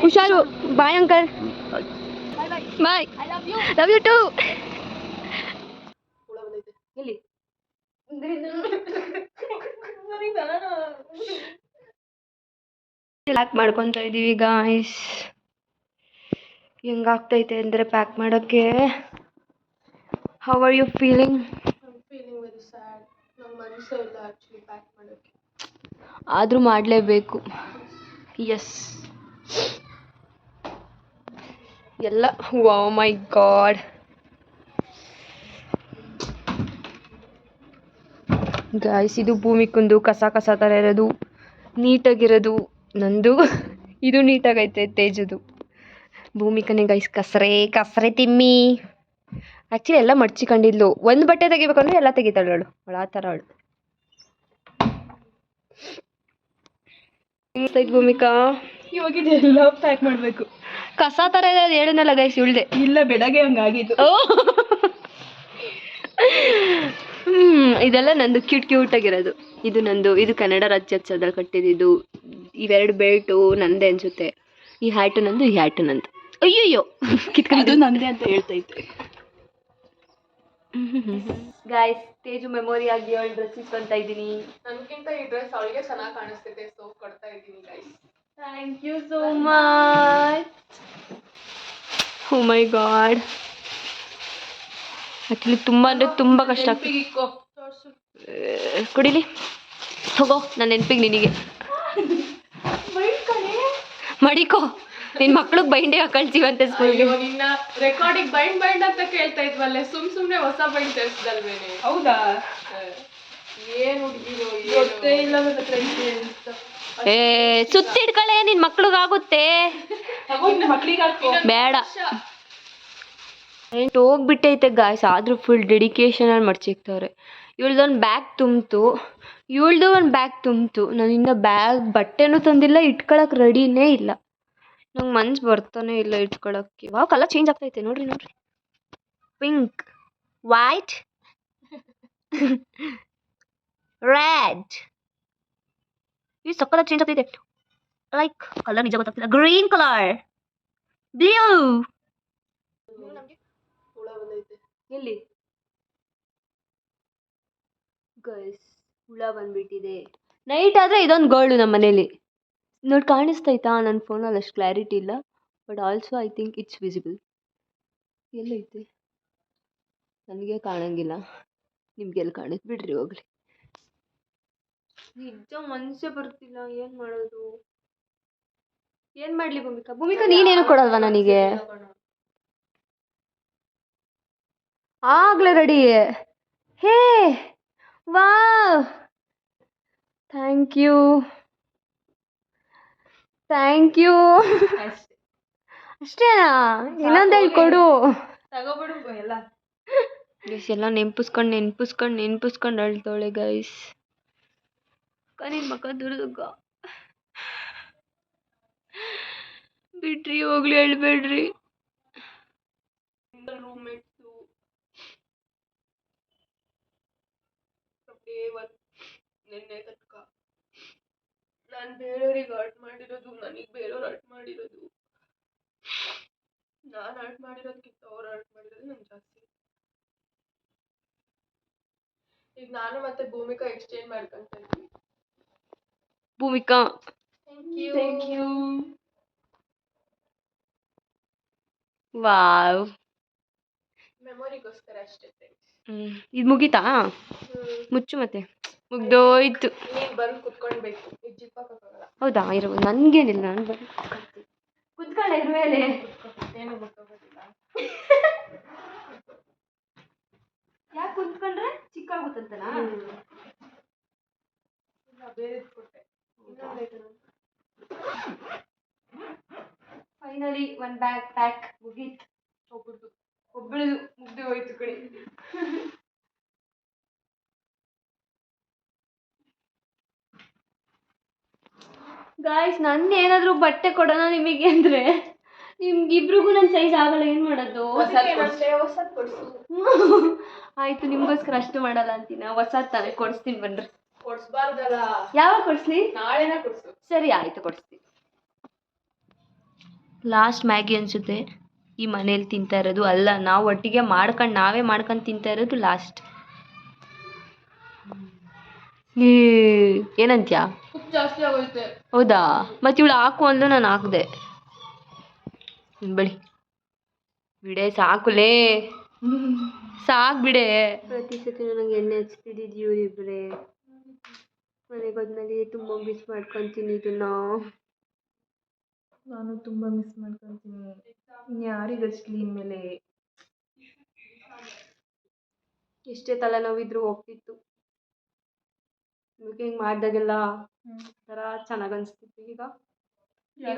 ಹುಷಾರು. Bye uncle. Bye. Love you too. ಎಲ್ಲಿ pack ಮಾಡ್ಕೊತಾ ಇದೀವಿ ಗಾಯ್ಸ್. ಹೆಂಗಾಗ್ತೈತೆ ಅಂದರೆ ಪ್ಯಾಕ್ ಮಾಡೋಕ್ಕೆ. How are you feeling? Very sad. ನಮ್ಮ ಮನಸ್ಸೇ ಇಲ್ಲ ಆ್ಯಕ್ಚುಲಿ ಪ್ಯಾಕ್ ಮಾಡೋಕ್ಕೆ. ಆದರೂ ಮಾಡಲೇಬೇಕು. ಎಸ್ ಎಲ್ಲ. ವಾವ್ ಮೈ ಗಾಡ್ ಗಾಯ್ಸ್, ಇದು ಭೂಮಿಕಂದು ಕಸ ಕಸ ಥರ ಇರೋದು, ನೀಟಾಗಿರೋದು ನಂದು. ಇದು ನೀಟಾಗೈತೆ ತೇಜದು. ಭೂಮಿಕನೇ ಗೈಸ್ ಕಸರೆ ತಿಮ್ಮಿ. ಆ್ಯಕ್ಚುಲಿ ಎಲ್ಲ ಮಡ್ಚಿಕೊಂಡಿದ್ಲು. ಒಂದು ಬಟ್ಟೆ ತೆಗಿಬೇಕಂದ್ರೆ ಎಲ್ಲ ತೆಗಿತಾಳು ಅವಳು ಆ ಥರ ಅವಳು. ಭೂಮಿಕಾ ಇವಾಗ ಇದೆಲ್ಲ ಪ್ಯಾಕ್ ಮಾಡಬೇಕು. ಕಸ ಥರ ಇದೆ ಅದು ಹೇಳನಲ್ಲ ಗೈಸ್ ಇವಳ್ದೆ. ಇಲ್ಲ ಬೆಳಗ್ಗೆ ಹಂಗಾಗಿತ್ತು. ಇದೆಲ್ಲ ನಂದು ಕ್ಯೂಟಾಗಿರೋದು. ಇದು ನಂದು. ಇದು ಕನ್ನಡ ರಾಜ್ಯೋತ್ಸವದಲ್ಲಿ ಕಟ್ಟಿದ್ದು. ಇವೆರಡು ಬೆಲ್ಟು ನಂದೇ ಅನ್ಸುತ್ತೆ. ಈ ಹ್ಯಾಟು ನಂದು, ಈ ಹ್ಯಾಟು ನಂದು. ಅಯ್ಯಯ್ಯೋ ಅದು ನಂದೇ ಅಂತ ಹೇಳ್ತೈತೆ. ಗಾಯ್ಸ್, ತೇಜು ಮೆಮೊರಿ ಆಗಿ ಅವಳು ಡ್ರೆಸ್ ಇಸ್ಕೊಂತ ಇದ್ದೀನಿ. ನನಗಿಂತ ಈ ಡ್ರೆಸ್ ಅವಳಿಗೆ ಚೆನ್ನಾಗಿ ಕಾಣಿಸ್ತಿದೆ, ಸೊ ಕೊಡ್ತಾ ಇದ್ದೀನಿ guys. Thank you so much. Oh my god, actually ತುಂಬ ಅಂದರೆ ತುಂಬ ಕಷ್ಟ ಆಗ್ತದೆ. ಕುಡಿಲಿ ಹೋಗೋ, ನನ್ನ ನೆನಪಿಗೆ ನಿನಗೆ ಮಡಿಕೋ. ನಿನ್ನ ಮಕ್ಳಿಗೆ ಬೈಂಡೆ ಕಳ್ಸಿವಂತೆ ಸ್ಕೂಲ್ಗೆ. ನಿನ್ನ ರೆಕಾರ್ಡಿಂಗ್ ಬೈಂಡ್ ಅಂತ ಕೇಳ್ತಾ ಇದ್ವಲ್ಲೇ, ಸುಮ್ನೆ ಹೊಸ ಬೈಂಡ್ ತರಿಸಿದಲ್ವೇನೆ? ಹೌದಾ? ಏನು ಹುಡುಗಿರೋ ಗೊತ್ತೇ ಇಲ್ಲ. ಸುತ್ತಿಡ್ಕಳೆ, ನಿನ್ನ ಮಕ್ಳಿಗಾಗುತ್ತೆ. ಬೇಡ ಹೋಗ್ಬಿಟ್ಟೈತೆ ಗಾಯ್ಸ್. ಆದರೂ ಫುಲ್ ಡೆಡಿಕೇಶನಲ್ಲಿ ಮಡ್ಚಿಕ್ತವ್ರೆ. ಇವಳ್ದೊಂದು ಬ್ಯಾಗ್ ತುಂಬಿತು, ಇವಳ್ದು ಒಂದು ಬ್ಯಾಗ್ ತುಂಬಿತು. ನಾನು ಇನ್ನು ಬಟ್ಟೆನೂ ತಂದಿಲ್ಲ, ಇಟ್ಕೊಳಕ್ಕೆ ರೆಡಿನೇ ಇಲ್ಲ. ನಂಗೆ ಮನ್ಸು ಬರ್ತಾನೆ ಇಲ್ಲ ಇಟ್ಕೊಳಕ್ಕೆ. ವಾವ್, ಕಲರ್ ಚೇಂಜ್ ಆಗ್ತೈತೆ ನೋಡ್ರಿ. Pink, white, red. ಈ ಸಕ್ಕಲ ಚೇಂಜ್ ಆಗ್ತೈತೆ. ಲೈಕ್ ಕಲರ್ ನಿಜ ಗೊತ್ತಾಗ್ತಿಲ್ಲ. Green colour, blue. ಎಲ್ಲಿ ಗೈಸ್ ಹುಳ ಬಂದ್ಬಿಟ್ಟಿದೆ. ನೈಟ್ ಆದರೆ ಇದೊಂದು ಗೋಲ್ಡು ನಮ್ಮ ಮನೇಲಿ ನೋಡಿ. ಕಾಣಿಸ್ತೈತಾ? ನನ್ನ ಫೋನಲ್ಲಿ ಅಷ್ಟು ಕ್ಲಾರಿಟಿ ಇಲ್ಲ, but also I think it's visible. ಎಲ್ಲೈತೆ? ನನಗೆ ಕಾಣಂಗಿಲ್ಲ, ನಿಮ್ಗೆಲ್ಲಿ ಕಾಣಿಸ್ ಬಿಡ್ರಿ ಹೋಗ್ಲಿ. ನಿಜ ಮನಸ್ಸೇ ಬರ್ತಿಲ್ಲ. ಏನು ಮಾಡೋದು? ಏನು ಮಾಡಲಿ ಭೂಮಿಕಾ ನೀನೇನು ಕೊಡಲ್ವಾ ನನಗೆ? ಆಗ್ಲೇ ready. Hey wow, thank you. ಅಷ್ಟೇನಾ? ಇನ್ನೊಂದು ಕೊಡು. ತಗೋಬಿಡು ಎಲ್ಲ. ಗೈಸ್ ಎಲ್ಲ ನೆನ್ಪಿಸ್ಕೊಂಡು ಅಳ್ತವಳೆ ಗೈಸ್. ನಿನ್ನ ಮಕ್ಕ ದುರ್ದಕ್ಕ ಬಿಡ್ರಿ ಹೋಗ್ಲಿ, ಹೇಳ್ಬೇಡ್ರಿ. ರೂಮ್ಮೇಟ್ಸು ನಿನ್ನೆ ತನಕ ನಾನು ಬೇರೆಯವ್ರಿಗೆ ಹರ್ಟ್ ಮಾಡಿರೋದು, ನನಗೆ ಬೇರೆಯವ್ರು ಹರ್ಟ್ ಮಾಡಿರೋದು, ನಾನು ಹರ್ಟ್ ಮಾಡಿರೋದಕ್ಕಿಂತ ಅವ್ರು ಹರ್ಟ್ ಮಾಡಿರೋದು ನಂಗೆ ಜಾಸ್ತಿ. ಈಗ ನಾನು ಮತ್ತೆ ಭೂಮಿಕಾ ಎಕ್ಸ್ಚೇಂಜ್ ಮಾಡ್ಕೊಂತ ಇದ್ವಿ. Bhumika thank you. ವಾವ್, ಮೆಮೊರಿಗೋಸ್ಕರ ಅಷ್ಟೇ. ಇದು ಮುಗೀತಾ? ಮುಚ್ಚು ಮತ್ತೆ. ಮುಗ್ದೋಯ್ತು. ನೀನು ಬಂದು ಕುತ್ಕೊಳ್ಬೇಕು, ಇದು ಜಿಪ್ಪಾಗಲ್ಲ. ಹೌದಾ? ಇರ್ಬೋದು, ನನಗೇನಿಲ್ಲ. ನಾನು ಬಂದು ಕುತ್ಕೊಳ್ಳೆ ಇದ್ರ ಮೇಲೆ. ಏನು ಗೊತ್ತಾಗೋದಿಲ್ಲ. ಯಾಕೆ ಕುತ್ಕೊಂಡ್ರೆ ಚಿಕ್ಕಾಗುತ್ತಂತನಾ? ಬೇರೆ ಕೊಟ್ಟೆ. ಫೈನಲಿ ಒಂದು ಬ್ಯಾಗ್ ಪ್ಯಾಕ್ ಮುಗೀತು. ಒಬ್ಬಳದು ಮುಗ್ದು ಹೋಯ್ತು ಕಡೆ. ಗಾಯ್ಸ್, ನನ್ನ ಏನಾದರೂ ಬಟ್ಟೆ ಕೊಡೋಣ ನಿಮಗೆ ಅಂದರೆ ನಿಮ್ಗಿಬ್ರಿಗೂ ನನ್ನ ಸೈಜ್ ಆಗಲ್ಲ. ಏನು ಮಾಡೋದು? ಹೊಸದು ಕೊಡಿಸು. ಆಯಿತು, ನಿಮಗೋಸ್ಕರ ಅಷ್ಟು ಮಾಡಲ್ಲ ಅಂತೀನಿ. ಹೊಸದು ತಾನೇ ಕೊಡಿಸ್ತೀನಿ ಬನ್ನಿರಿ. ಕೊಡಿಸ್ಬಾರ್ದಲ್ಲ. ಯಾವಾಗ ಕೊಡಿಸ್ಲಿ? ನಾಳೆನೇ ಕೊಡಿಸು. ಸರಿ ಆಯಿತು, ಕೊಡಿಸ್ತೀನಿ. ಲಾಸ್ಟ್ ಮ್ಯಾಗಿ ಅನಿಸುತ್ತೆ ಈ ಮನೇಲಿ ತಿಂತಾ ಇರೋದು. ಅಲ್ಲ, ನಾವು ಒಟ್ಟಿಗೆ ನಾವೇ ಮಾಡ್ಕೊಂಡು ತಿಂತಾ ಇರೋದು ಲಾಸ್ಟ್. ಏನಂತ್ಯಾ? ಉಪ್ಪು ಜಾಸ್ತಿ ಆಗೋಯ್ತೆ. ಹೌದಾ? ಮತ್ತೆ ಇವಳು ಹಾಕು ಅಂದು ನಾನು ಹಾಕಿದೆ. ಬಳಿ ಬಿಡೆ, ಸಾಕುಲೇ, ಸಾಕು ಬಿಡೆ. ಪ್ರತಿ ಸತಿ ನನಗೆ ಎಣ್ಣೆ ಹಚ್ತಿದ್ದಿದ್ದು ಇವರಿಬ್ಬರೇ. ಮನೆಗೆ ಹೋದ್ಮೇಲೆ ತುಂಬ ಮಿಸ್ ಮಾಡ್ಕೊತೀನಿ ಇದನ್ನ. ನಾನು ತುಂಬ ಮಿಸ್ ಮಾಡ್ಕೊತೀನಿ. ಇನ್ಯಾರಿಗೆ ಹಚ್ಲಿ ಇನ್ಮೇಲೆ? ಎಷ್ಟೇ ತಲೆನೋವಿದ್ರು ಹೋಗ್ತಿತ್ತು. ಹಿಂಗೆ ಮಾಡಿದಾಗೆಲ್ಲ ಒಂಥರ ಚೆನ್ನಾಗಿ ಅನಿಸ್ತಿತ್ತು. ಈಗ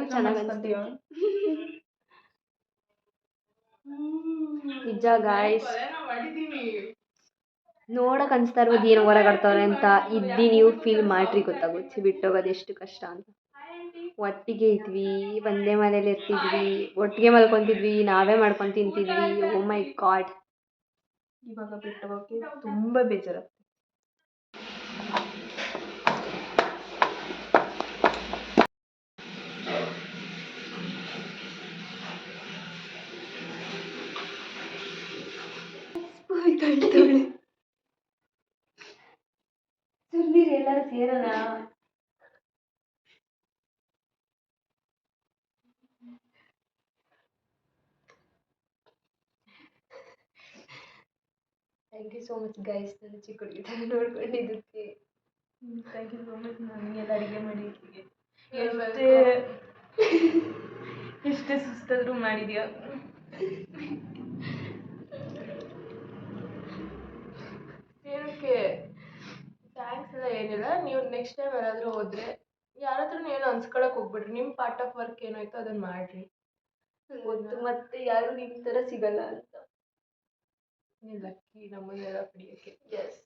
ಚೆನ್ನಾಗಿ ಅನಿಸ್ತಿತ್ತು. ನಿಜ ಗಾಯ್ಸ್, ನೋಡಕ್ ಅನಿಸ್ತಾ ಇರೋದು ಏನು ಹೊರಗಾಡ್ತವ್ರೆ ಅಂತ ಇದ್ದು ನೀವು ಫೀಲ್ ಮಾಡ್ರಿ, ಗೊತ್ತಾಗುತ್ತೆ ಬಿಟ್ಟೋಗೋದು ಎಷ್ಟು ಕಷ್ಟ ಅಂತ. ಒಟ್ಟಿಗೆ ಇದ್ವಿ, ಒಂದೇ ಮನೇಲಿ ಇರ್ತಿದ್ವಿ, ಒಟ್ಟಿಗೆ ಮಲ್ಕೊತಿದ್ವಿ, ನಾವೇ ಮಾಡ್ಕೊಂಡು ತಿಂತಿದ್ವಿ. ಓ ಮೈ ಗಾಡ್, ಇವಾಗ ಬಿಟ್ಟೋಗೋಕ್ಕೆ ತುಂಬ ಬೇಜಾರಾಗ್ತದೆ. ಸುಮ್ಮನಿರಿ, ಎಲ್ಲರೂ ಸೇರೋಣ. Thank you so much guys, ನನ್ನ ಚಿಕ್ಕ ಹುಡುಗಿ ಥರ ನೋಡ್ಕೊಂಡಿದ್ದಕ್ಕೆ. Thank you so much. ನನಗೆಲ್ಲ ಅಡುಗೆ ಮಾಡಿದ್ದಕ್ಕೆ ಎಷ್ಟೇ ಸುಸ್ತಾದರೂ ಮಾಡಿದ್ಯಾ. ಏನಕ್ಕೆ ಥ್ಯಾಂಕ್ಸ್ ಎಲ್ಲ ಏನಿಲ್ಲ. ನೀವು ನೆಕ್ಸ್ಟ್ ಟೈಮ್ ಯಾರಾದರೂ ಹೋದರೆ ಯಾರ ಹತ್ರನೂ ಏನು ಅನ್ಸ್ಕೊಳಕ್ಕೆ ಹೋಗ್ಬಿಡ್ರಿ. ನಿಮ್ಮ ಪಾರ್ಟ್ ಆಫ್ ವರ್ಕ್ ಏನಾಯ್ತೋ ಅದನ್ನು ಮಾಡಿರಿ. ಗೊತ್ತು, ಮತ್ತೆ ಯಾರು ನಿಮ್ಮ ಥರ ಸಿಗಲ್ಲ ಅಂತ. ನೀವು ಲಕ್ಕಿ ನಮ್ಮನ್ನೆಲ್ಲ ಪಡಿಯೋಕ್ಕೆ. ಎಸ್,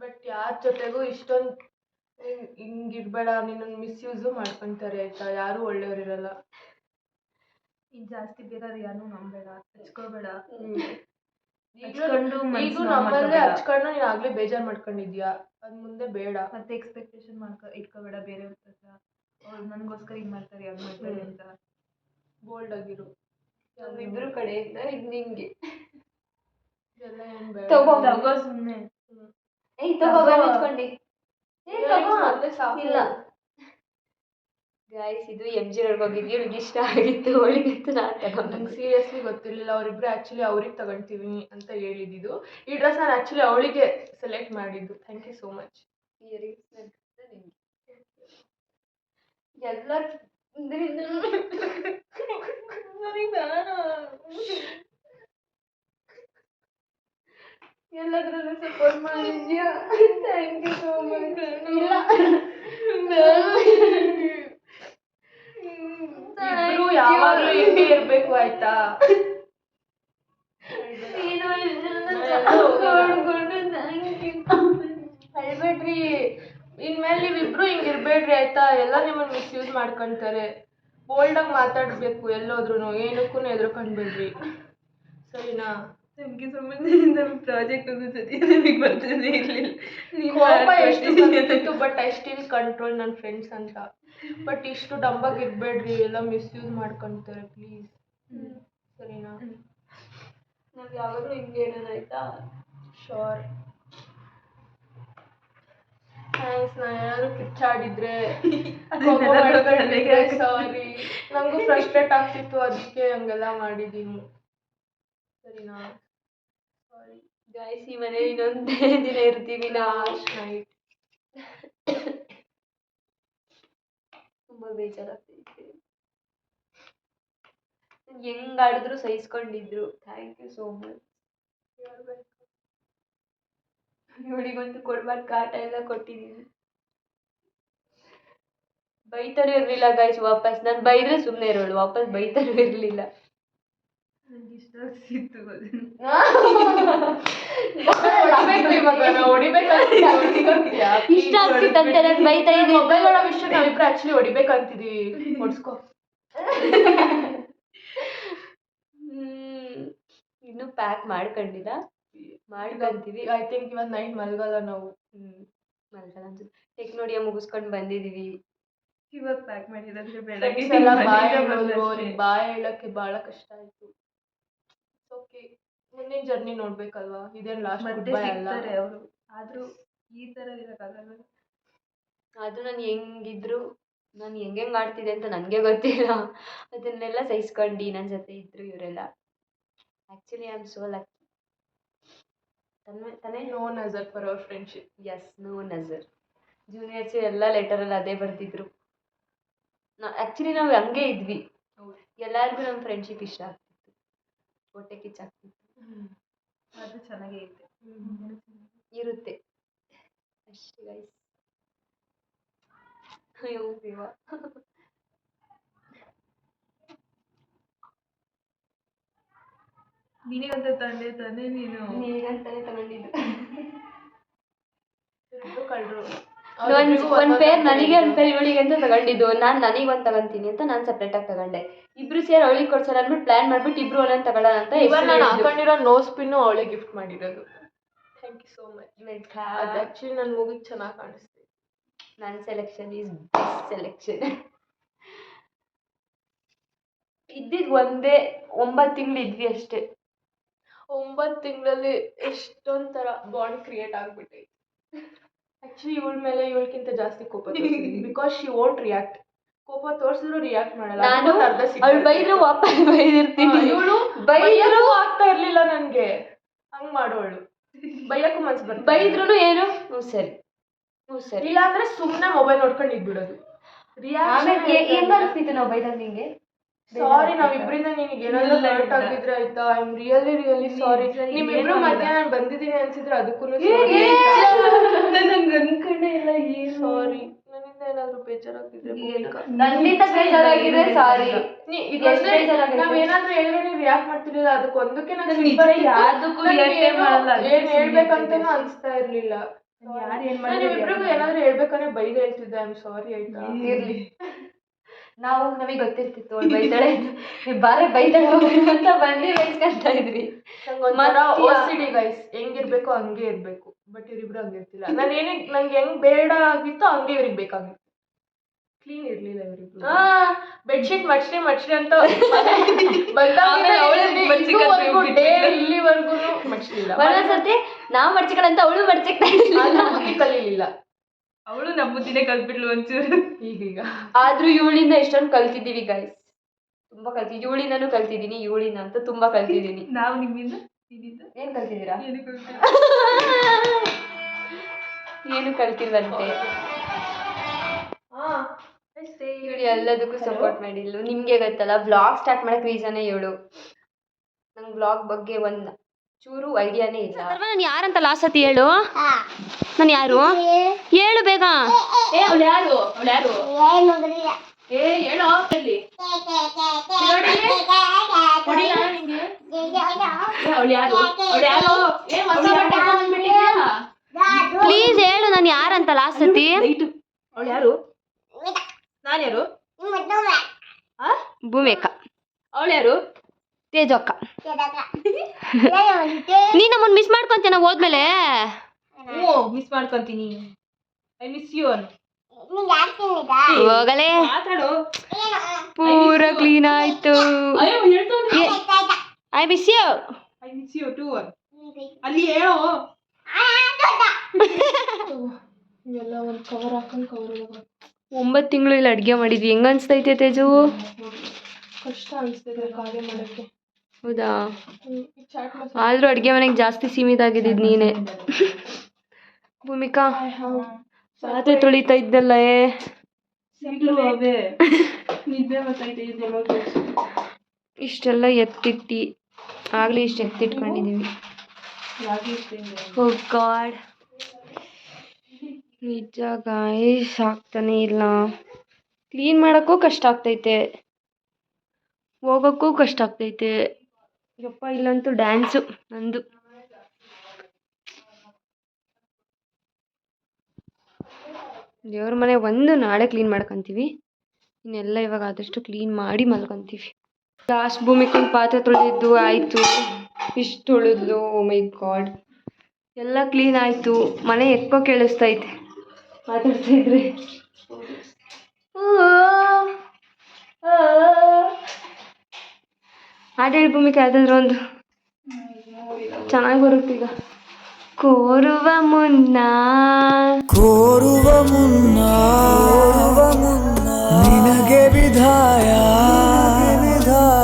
ಬಟ್ ಯಾರ ಜೊತೆಗೂ ಇಷ್ಟೊಂದು ಹಿಂಗಿರ್ಬೇಡ, ನಿನ್ನನ್ನು ಮಿಸ್ಯೂಸು ಮಾಡ್ಕೊತಾರೆ ಆಯಿತಾ. ಯಾರೂ ಒಳ್ಳೆಯವರಿರಲ್ಲ. ಈಗ ಜಾಸ್ತಿ ಬೇರೆ ಯಾರು ನಂಬೇಡ, ಹಚ್ಕೋಬೇಡ. ಈಗ ನಮ್ಮಲ್ಲೇ ಹಚ್ಕೊಂಡು ನೀನು ಆಗಲೇ ಬೇಜಾರು ಮಾಡ್ಕೊಂಡಿದ್ಯಾ, ಅದು ಮುಂದೆ ಬೇಡ. ಮತ್ತೆ ಎಕ್ಸ್ಪೆಕ್ಟೇಷನ್ ಇಟ್ಕೋಬೇಡ ಬೇರೆಯವ್ರ ಹತ್ರ. ಅವ್ರು ನನಗೋಸ್ಕರ ಹಿಂಗೆ ಮಾಡ್ತಾರೆ, ಅದು ಮಾಡ್ತಾರೆ ಅಂತ. ಬೋಲ್ಡ್ ಆಗಿರು. ನಮ್ಮಿಬ್ರು ಕಡೆಯಿಂದ ಇದು ನಿಂಗೆ. ಇದೆಲ್ಲ ಏನು ಬೇಡ. ತಗೋ ಸುಮ್ಮನೆ. ಮುಚ್ಕೊಂಡು ಇಲ್ಲ ಗಾಯ್ಸ್, ಇದು MG ರೋಡ್ಗೆ ಹೋಗಿದ್ವಿ. ಇವಳಿಗೆ ಇಷ್ಟ ಆಗಿತ್ತು, ಅವಳಿಗಂತೂ ನಾನು ತಗೊಂಡು. ನಂಗೆ ಸೀರಿಯಸ್ಲಿ ಗೊತ್ತಿರಲಿಲ್ಲ. ಅವರಿಬ್ಬರು ಆ್ಯಕ್ಚುಲಿ ಅವ್ರಿಗೆ ತಗೊಳ್ತೀವಿ ಅಂತ ಹೇಳಿದ್ದು. ಈ ಡ್ರೆಸ್ ನಾನು ಆ್ಯಕ್ಚುಲಿ ಅವಳಿಗೆ ಸೆಲೆಕ್ಟ್ ಮಾಡಿದ್ದು. Thank you so much. ಎಲ್ಲ ಎಲ್ಲದ್ರಲ್ಲೂ ಸಪೋರ್ಟ್ ಮಾಡಿದ್ಯಾ, ಥ್ಯಾಂಕ್ ಯು ಸೋ ಮಚ್. ಇಲ್ಲ ಇಬ್ರು ಯಾವಾಗಲೂ ಹಿಂಗೆ ಇರಬೇಕು ಆಯ್ತಾ. ಅಳ್ಬೇಡ್ರಿ, ಇನ್ಮೇಲೆ ನೀವಿಬ್ರು ಹಿಂಗಿರ್ಬೇಡ್ರಿ ಆಯ್ತಾ. ಎಲ್ಲ ನಿಮ್ಮನ್ನು ಮಿಸ್ಯೂಸ್ ಮಾಡ್ಕೊತಾರೆ. ಬೋಲ್ಡಾಗಿ ಮಾತಾಡಬೇಕು, ಎಲ್ಲೋದ್ರೂ ಏನಕ್ಕೂ ಹೆದರ್ಕೊಂಡ್ಬೇಡ್ರಿ, ಸರಿನಾ. Thank you so much. ನಮ್ಮ ಪ್ರಾಜೆಕ್ಟ್ ಒಂದು ಸತಿ ನಮಗೆ ಬರ್ತಾನೆ ಇರಲಿಲ್ಲ. ಕೋಪ ಎಷ್ಟು ಬಂದಿತ್ತು, ಬಟ್ ಐ ಸ್ಟಿಲ್ ಕಂಟ್ರೋಲ್ ನನ್ನ ಫ್ರೆಂಡ್ಸ್ ಅಂತ. ಬಟ್ ಇಷ್ಟು ಡಂಬಾಗಿ ಇರಬೇಡ್ರಿ, ಎಲ್ಲ ಮಿಸ್ಯೂಸ್ ಮಾಡ್ಕೊತಾರೆ ಪ್ಲೀಸ್, ಸರಿನಾ. ನಾವು ಯಾವಾಗಲೂ ಹಿಂಗೆ ಹೇಳೋಣ ಆಯ್ತಾ. ಶೋರ್. ಥ್ಯಾಂಕ್ಸ್. ನಾನು ಏನಾದರೂ ಕಿಚ್ಚಾಡಿದ್ರೆ ಸಾರಿ. ನನಗೂ ಫ್ರಸ್ಟ್ರೇಟ್ ಆಗ್ತಿತ್ತು, ಅದಕ್ಕೆ ಹಂಗೆಲ್ಲ ಮಾಡಿದ್ದೀನಿ, ಸರಿನಾ. ಸಾರಿ ಗಾಯ್ಸ್, ಈ ಮನೇಲಿ ಇನ್ನೊಂದೇ ದಿನ ಇರ್ತೀವಿ. ಲಾಸ್ಟ್ ನೈಟ್ ತುಂಬ ಬೇಜಾರಾಗ್ತೈತೆ. ಹೆಂಗಾಡಿದ್ರು ಸಹಿಸ್ಕೊಂಡಿದ್ರು. Thank you so much. ಇವಳಿಗಂತೂ ಕೊಡ್ಬಾರ್ದು ಕಾಟ ಎಲ್ಲ ಕೊಟ್ಟಿದ್ದೀನಿ. ಬೈತಾನೂ ಇರಲಿಲ್ಲ ಗೈಸ್ ವಾಪಸ್. ನಾನು ಬೈದ್ರೆ ಸುಮ್ಮನೆ ಇರೋಳು, ವಾಪಸ್ ಬೈತಾನೂ ಇರಲಿಲ್ಲ. ನನಗೆ ಇಷ್ಟ ಆಗ್ತಿತ್ತು ಇಷ್ಟ ಆಗ್ತಿತ್ತಂತೆ ನಾನು ಬೈತಾ ಇದ್ದೀನಿ. ಮೊಬೈಲ್ ಒಳ ವಿಷಯ ನಾವಿಬ್ರು ಆಕ್ಚುಲಿ ಹೊಡಿಬೇಕಂತಿದೀವಿ. ಹೊಡ್ಸ್ಕೊ. ಇನ್ನೂ ಪ್ಯಾಕ್ ಮಾಡ್ಕೊಂಡಿಲ್ಲ, ಮಾಡ್ಕೊಂತೀವಿ. ಐ ಥಿಂಕ್ ಇವತ್ತು ನೈಟ್ ಮಲ್ಗಲ್ಲ ನಾವು. ಮಲ್ಗಲ್ಲ ಅನ್ಸುತ್ತೆ. ಟೆಕ್ನೋಡಿಯಾ ಮುಗಿಸ್ಕೊಂಡು ಬಂದಿದ್ದೀವಿ. ಇವಾಗ ಪ್ಯಾಕ್ ಮಾಡಿರೋದ್ರೆ Friends ಎಲ್ಲ ಬಾಯ್ ಹೇಳಿದ್ರು, ಅವ್ರಿಗೆ ಬಾಯ್ ಹೇಳಕ್ಕೆ ಭಾಳ ಕಷ್ಟ ಆಯಿತು. ಓಕೆ, ಮುಂದಿನ ಜರ್ನಿ ನೋಡ್ಬೇಕಲ್ವಾ, ಇದೇನು ಲಾಸ್ಟ್ ಗುಡ್ ಮತ್ತೆ ಬೈ ಅಲ್ಲ. ಸಿಗ್ತಾರೆ ಅವರು. ಆದ್ರೂ ಈ ತರ ಇರಕ್ಕಾಗಲ್ಲ. ಅದು ನಾನು ಹೆಂಗಿದ್ರು ನಾನು ಹೆಂಗೆ ಮಾಡ್ತಿದ್ದೆ ಅಂತ ನನಗೆ ಗೊತ್ತಿಲ್ಲ. ಅದನ್ನೆಲ್ಲ ಸಹಿಸ್ಕೊಂಡು ನನ್ನ ಜೊತೆ ಇದ್ರು ಇವರೆಲ್ಲ. Actually I am so lucky. ತಾನೇ no nazar for our friendship. Yes, no nazar. Juniors ಎಲ್ಲ ಲೆಟರಲ್ಲಿ ಅದೇ ಬರ್ತಿದ್ರು. ಆ್ಯಕ್ಚುಲಿ ನಾವು ಹಂಗೆ ಇದ್ವಿ. ಎಲ್ಲರಿಗೂ ನಮ್ಮ ಫ್ರೆಂಡ್ಶಿಪ್ ಇಷ್ಟ ಆಗ್ತಿತ್ತು, ಹೊಟ್ಟೆ ಕಿಚ್ಚಾಗ್ತಿತ್ತು. ಅದು ಚೆನ್ನಾಗೇ ಐತೆ. ಇರುತ್ತೆ ಅಷ್ಟೇ ಗೈಸ್. ಅಯ್ಯೋ ದೇವ. ನಿನಗಂತ ತಂದೆ ತಾನೇ ನೀನು. ನೀನಂತಾನೆ ತಗೊಂಡಿದ್ದು. ಕಳ್ರು ಒಂದು ಪೇರ್ ನನಗೆ ಒಂದು ಪೇರ್ ಇವಳಿಗೆ ಅಂತ ತಗೊಂಡಿದ್ದು. ನಾನು ನನಗೆ ಒಂದು ತಗೊಂತೀನಿ ಅಂತ ನಾನು ಸಪ್ರೇಟಾಗಿ ತಗೊಂಡೆ. ಇಬ್ರು ಸೇರಿ ಅವಳಿಗೆ ಕೊಡ್ಸೋಣ ಅಂದ್ಬಿಟ್ಟು ಪ್ಲಾನ್ ಮಾಡ್ಬಿಟ್ಟು ಇಬ್ರು ಒಂದೊಂದು ತಗೊಳ್ಳೋಣ ಅಂತ. ಇವಾಗ ನಾನು ಹಾಕೊಂಡಿರೋ ನೋಸ್ ಪಿನ್ನು ಅವಳಿಗೆ ಗಿಫ್ಟ್ ಮಾಡಿರೋದು. Thank you so much. ಅದು ಆ್ಯಕ್ಚುಲಿ ನನ್ನ ಮೂವಿಗೆ ಚೆನ್ನಾಗಿ ಕಾಣಿಸ್ತು. ನನ್ನ ಸೆಲೆಕ್ಷನ್ ಈಸ್ ಬೆಸ್ಟ್ ಸೆಲೆಕ್ಷನ್. ಇದ್ದಿದ್ದು ಒಂದೇ 9 ತಿಂಗಳು ಇದ್ವಿ ಅಷ್ಟೇ. 9 ತಿಂಗಳಲ್ಲಿ ಎಷ್ಟೊಂದು ಥರ ಬಾಂಡ್ ಕ್ರಿಯೇಟ್ ಆಗಿಬಿಟ್ಟೈತೆ. ಆ್ಯಕ್ಚುಲಿ ಇವಳ ಮೇಲೆ ಇವಳಿಗಿಂತ ಜಾಸ್ತಿ ಕೋಪ ತೋರಿಸ್ತೀನಿ. Because she won't react. ಕೋಪ ತೋರಿಸಿದ್ರು ರಿಯಾಕ್ಟ್ ಮಾಡಲ್ಲ. ನಾನು ಅವಳು ಬೈದ್ರು ವಾಪಸ್ ಬೈದಿರ್ತೀನಿ. ಇವಳು ಬೈದ್ರು ಆಗ್ತಾ ಇರ್ಲಿಲ್ಲ ನನಗೆ. ಹಂಗೆ ಮಾಡೋಳು. ಬೈಯಕ್ಕೂ ಮನ್ಸು ಬರ್ತದೆ. ಬೈದ್ರು ಏನು ಹ್ಞೂ ಸರಿ ಹ್ಞೂ ಸರಿ. ಇಲ್ಲಾಂದ್ರೆ ಸುಮ್ಮನೆ ಮೊಬೈಲ್ ನೋಡ್ಕೊಂಡು ಇದ್ಬಿಡೋದು. ಹೆಂಗ ಅನಿಸ್ತಿತ್ತು ನಾವು ಬೈದಾಗ ನಿಂಗೆ? ಸಾರಿ, ನಾವಿಬ್ರಿಂದ ನಿನಗೆ ಏನಾದರೂ ಹರ್ಟ್ ಆಗಿದ್ರೆ ಆಯ್ತಾ. I am really sorry. ನಿಮ್ಮಿಬ್ರು ಮಧ್ಯ ನಾನು ಬಂದಿದ್ದೀನಿ ಅನ್ಸಿದ್ರೆ ಅದಕ್ಕೂ ನಂಗೆ ಅನ್ಕೊಂಡೇ ಇಲ್ಲ. ಸಾರಿ, ನನ್ನಿಂದ ಏನಾದರೂ ಬೇಜಾರಾಗಿದ್ರೆ ನನ್ನಿಂದ ಬೇಜಾರಾಗಿದ್ರೆ ಸಾರಿ. ನಾವೇನಾದ್ರೂ ಹೇಳಿದ್ರೆ ನೀವು ರಿಯಾಕ್ಟ್ ಮಾಡ್ತಿರ್ಲಿಲ್ಲ. ಅದಕ್ಕೊಂದಕ್ಕೆ ನಾನು ಯಾವ್ದಕ್ಕೂ ರಿಯಾಕ್ಟ್ ಮಾಡಲ್ಲ. ಏನ್ ಹೇಳ್ಬೇಕಂತನೂ ಅನ್ಸ್ತಾ ಇರ್ಲಿಲ್ಲ. ನೀವಿಬ್ರಿಗೂ ಏನಾದ್ರು ಹೇಳ್ಬೇಕಂದ್ರೆ ಬೈದು ಹೇಳ್ತಿದ್ದೆ. ಐ ಆಮ್ ಸಾರಿ ಆಯ್ತಾ. ಇರ್ಲಿ, ನಾವು ನಮಗೆ ಗೊತ್ತಿರ್ತಿತ್ತು ಅವಳು ಬೈತಾಳೆ, ಬಾರೆ ಬೈತಾಳೆ ಹೋಗೋಣ ಅಂತ ಬಂದು ಬೈಸ್ಕೊಂತ ಇದ್ವಿ. ನಂಗೊಂಥರ OCD ಗೈಸ್, ಹೆಂಗಿರ್ಬೇಕು ಹಂಗೆ ಇರ್ಬೇಕು. ಬಟ್ ಇವ್ರಿಬ್ರು ಹಂಗಿರ್ತಿಲ್ಲ. ನಂಗೆ ಹೆಂಗ್ ಬೇಡ ಆಗಿತ್ತು ಹಂಗೆ ಇವ್ರಿಗೆ ಬೇಕಾಗಿತ್ತು. ಕ್ಲೀನ್ ಇರ್ಲಿಲ್ಲ ಇವ್ರಿಬ್ರು. ಬೆಡ್ಶೀಟ್ ಮಚ್ಲಿ ಅಂತ ಇಲ್ಲಿವರೆಗೂ ಮಚ್ಲಿಲ್ಲ. ಒಂದೊಂದ್ಸತಿ ನಾವು ಮಡ್ಚಿಕೊಳ್ಳಂತ ಅವಳು ಮಡ್ಚಿಕ್ತಾ ಬುದ್ಧಿ ಕಲೀಲಿಲ್ಲ. ಅವಳು ನಮ್ಮ ಬುದ್ಧಿನೇ ಕಲ್ತ್ಬಿಟ್ಲು ಒಂಚೂರು ಈಗೀಗ. ಆದ್ರೂ ಇವಳಿಂದ ಎಷ್ಟೊಂದು ಕಲ್ತಿದ್ದೀವಿ ಗೈಸ್. ತುಂಬಾ ಕಲ್ತಿದ್ದೀವಿ. ಇವಳಿಂದನೂ ಕಲ್ತಿದ್ದೀನಿ, ಇವಳಿಂದ ಅಂತ ತುಂಬಾ ಕಲ್ತಿದ್ದೀನಿ. ನಾವು ನಿಮ್ಮಿಂದ ಏನ್ ಕಲ್ತಿದ್ದೀರಾ? ಏನು ಏನು ಕಲ್ತಿಲ್ವಂತೆ. ಇವಳು ಎಲ್ಲದಕ್ಕೂ ಸಪೋರ್ಟ್ ಮಾಡಿಲ್ಲ. ನಿಮ್ಗೆ ಗೊತ್ತಲ್ಲ, ವ್ಲಾಗ್ ಸ್ಟಾರ್ಟ್ ಮಾಡಕ್ ರೀಸನೇ ಇವಳು. ನಂಗೆ ವ್ಲಾಗ್ ಬಗ್ಗೆ ಒಂದು ಚೂರು ಐಡಿಯಾನೇ ಇಲ್ಲ. ನಾನು ಯಾರಂತ ಲಾಸ್ಟ್ ಸತಿ ಹೇಳು. ನಾನು ಯಾರು ಹೇಳು ಬೇಗ. ಅವಳು ಯಾರು ಹೇಳೋ. ಪ್ಲೀಸ್ ಹೇಳು, ನಾನು ಯಾರಂತ ಲಾಸ್ಟ್ ಸತಿ. ಅವಳು ಯಾರು? ನಾನು ಯಾರು? ಭೂಮಿಕ. ಅವಳು ಯಾರು? ತೇಜು ಅಕ್ಕ. ನೀನ್ ನಮ್ಮನ್ನು ಮಿಸ್ ಮಾಡ್ಕೊಂತೀನ ಹೋದ್ಮೇಲೆ. ಮಿಸ್ ಮಾಡ್ಕೊಂತೀನಿ. I miss you. ಹೋಗಲೇ, ಪೂರ ಕ್ಲೀನ್ ಆಯ್ತು. I miss you. I miss you too. ಅಲ್ಲಿ ಹೇಳೋ. ಎಲ್ಲ ಒಂದು ಕವರ್ ಹಾಕೊಂಡು ಕವರ್ 9 ತಿಂಗಳು ಇಲ್ಲಿ ಅಡುಗೆ ಮಾಡಿದ್ವಿ. ಹೆಂಗ ಅನ್ಸ್ತೈತೆ ತೇಜು? ಕಷ್ಟ ಅನಿಸ್ತಿದೆ ಕಾರ್ಯ ಮಾಡೋಕ್ಕೆ. ಹೌದಾ? ಆದ್ರೂ ಅಡುಗೆ ಮನೆಗೆ ಜಾಸ್ತಿ ಸೀಮಿತ ಆಗಿದ್ದು ನೀನೇ. ಭೂಮಿಕಾ ಪಾತ್ರೆ ತೊಳಿತಾ ಇದ್ದಲ್ಲ. ಇಷ್ಟೆಲ್ಲ ಎತ್ತಿಟ್ಟಿ ಆಗ್ಲೇ ಇಷ್ಟು ಎತ್ತಿಟ್ಕೊಂಡಿದೀವಿ. ಓ ಗಾಡ್, ನಿಜ ಗಾಯ್ಸ್ ಆಗ್ತಾನೆ ಇಲ್ಲ. ಕ್ಲೀನ್ ಮಾಡೋಕ್ಕೂ ಕಷ್ಟ ಆಗ್ತೈತೆ, ಹೋಗೋಕ್ಕೂ ಕಷ್ಟ ಆಗ್ತೈತೆ. ಯಪ್ಪ, ಇಲ್ಲಂತೂ ಡ್ಯಾನ್ಸು ನಂದು. ದೇವ್ರ ಮನೆ ಒಂದು ನಾಳೆ ಕ್ಲೀನ್ ಮಾಡ್ಕೊತೀವಿ. ಇನ್ನೆಲ್ಲ ಇವಾಗ ಆದಷ್ಟು ಕ್ಲೀನ್ ಮಾಡಿ ಮಲ್ಕೊತೀವಿ. ಲಾಸ್ಟ್ ಭೂಮಿಕೊಂದು ಪಾತ್ರೆ ತೊಳೆದಿದ್ದು ಆಯಿತು. ಇಷ್ಟು ತೊಳೆದ್ಲು. ಓ ಮೈ ಗಾಡ್, ಎಲ್ಲ ಕ್ಲೀನ್ ಆಯಿತು. ಮನೆ ಎಕ್ಕೋ ಕೇಳಿಸ್ತೈತೆ ಮಾತಾಡ್ತಾ ಇದ್ರೆ. ಹಾಡು ಹೇಳಿ ಭೂಮಿಕೆ ಯಾವ್ದಾದ್ರು ಒಂದು ಚೆನ್ನಾಗಿ ಬರುತ್ತೀಗ. ಕೋರುವ ಮುನ್ನ ನಿನಗೆ ವಿಧಾಯ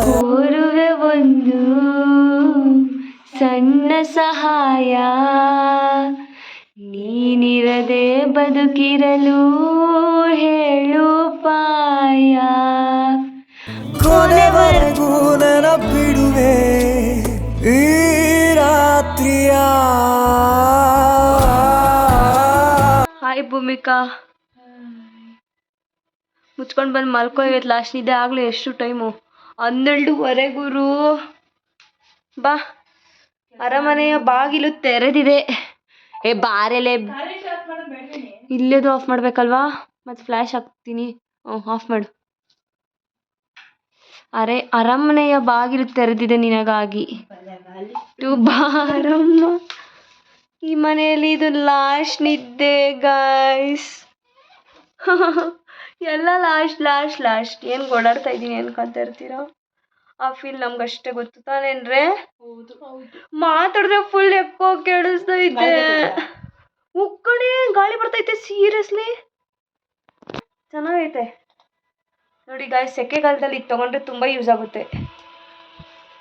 ಕೋರುವೆ ಒಂದು ಸಣ್ಣ ಸಹಾಯ, ನೀನಿರದೆ ಬದುಕಿರಲು ಹೇಳು ಪಾಯ. ಕೊನೆವರೆಗೂ ನೆನಪಿಡುವೆ ಈ ರಾತ್ರಿಯ. ಹಾಯ್ ಭೂಮಿಕಾ, ಮುಚ್ಕೊಂಡು ಬಂದು ಮಲ್ಕೋ. ಇವತ್ತು ಲಾಸ್ಟ್ ನಿದ್ದೆ. ಆಗಲೇ ಎಷ್ಟು ಟೈಮು? 12:15 ಗುರು. ಬಾ, ಅರಮನೆಯ ಬಾಗಿಲು ತೆರೆದಿದೆ. ಏ ಬಾರೆಲೆ, ಇಲ್ಲೇದು ಆಫ್ ಮಾಡ್ಬೇಕಲ್ವಾ? ಮತ್ತು ಫ್ಲ್ಯಾಶ್ ಹಾಕ್ತೀನಿ. ಆಫ್ ಮಾಡು. ಅರಮನೆಯ ಬಾಗಿಲು ತೆರೆದಿದೆ ನಿನಗಾಗಿ. ಬಾರಮ್ಮ, ಈ ಮನೆಯಲ್ಲಿ ಇದು ಲಾಸ್ಟ್ ನಿದ್ದೆ ಗಾಯ್ಸ್. ಎಲ್ಲ ಲಾಸ್ಟ್. ಏನು ಓಡಾಡ್ತಾ ಇದ್ದೀನಿ ಅನ್ಕೊಂತ ಇರ್ತೀರಾ? ಆ ಫೀಲ್ ನಮ್ಗಷ್ಟೇ ಗೊತ್ತು ತಾನೇನ್ರೆ? ಮಾತಾಡಿದ್ರೆ ಫುಲ್ ಎಕ್ಕೋ ಕೇಳಿಸ್ತಾ ಇದ್ದೆ. ಉಕ್ಕಣೆ ಗಾಳಿ ಬರ್ತೈತೆ. ಸೀರಿಯಸ್ಲಿ ಚೆನ್ನಾಗೈತೆ ನೋಡಿ ಗಾಯ್ಸ್. ಸೆಕೆಗಾಲದಲ್ಲಿ ಇದು ತೊಗೊಂಡ್ರೆ ತುಂಬ ಯೂಸ್ ಆಗುತ್ತೆ.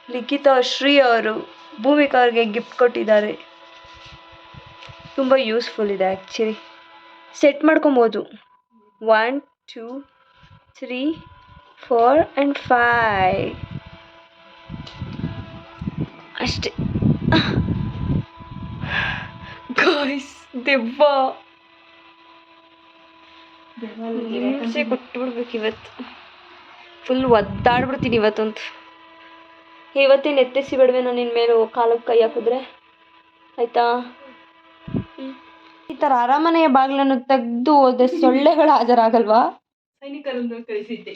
ಲಿಖಿತಾ ಶ್ರೀ ಅವರು ಭೂಮಿಕಾ ಅವ್ರಿಗೆ ಗಿಫ್ಟ್ ಕೊಟ್ಟಿದ್ದಾರೆ. ತುಂಬ ಯೂಸ್ಫುಲ್ ಇದೆ ಆ್ಯಕ್ಚುಲಿ. ಸೆಟ್ ಮಾಡ್ಕೊಬೋದು. 1 2 3 4 and 5 ಅಷ್ಟೇ ಗಾಯ್ಸ್. ದೆವ್ವ ಹಿಂಸೆ ಕೊಟ್ಬಿಡ್ಬೇಕು ಇವತ್ತು. ಫುಲ್ ಒದ್ದಾಡ್ಬಿಡ್ತೀನಿ ಇವತ್ತಂತೂ. ಇವತ್ತೇನು ಎತ್ತೆಸಿ ಬಿಡುವೆ ನಾನು ನಿನ್ನ ಮೇಲೆ ಕಾಲಕ್ಕೆ ಕೈ ಹಾಕಿದ್ರೆ ಆಯಿತಾ? ಈ ಥರ ಅರಮನೆಯ ಬಾಗಿಲನ್ನು ತೆಗೆದು ಹೋದೆ ಸೊಳ್ಳೆಗಳು ಹಾಜರಾಗಲ್ವಾ? ಸೈನಿಕರನ್ನು ಕಳಿಸಿದ್ದೆ.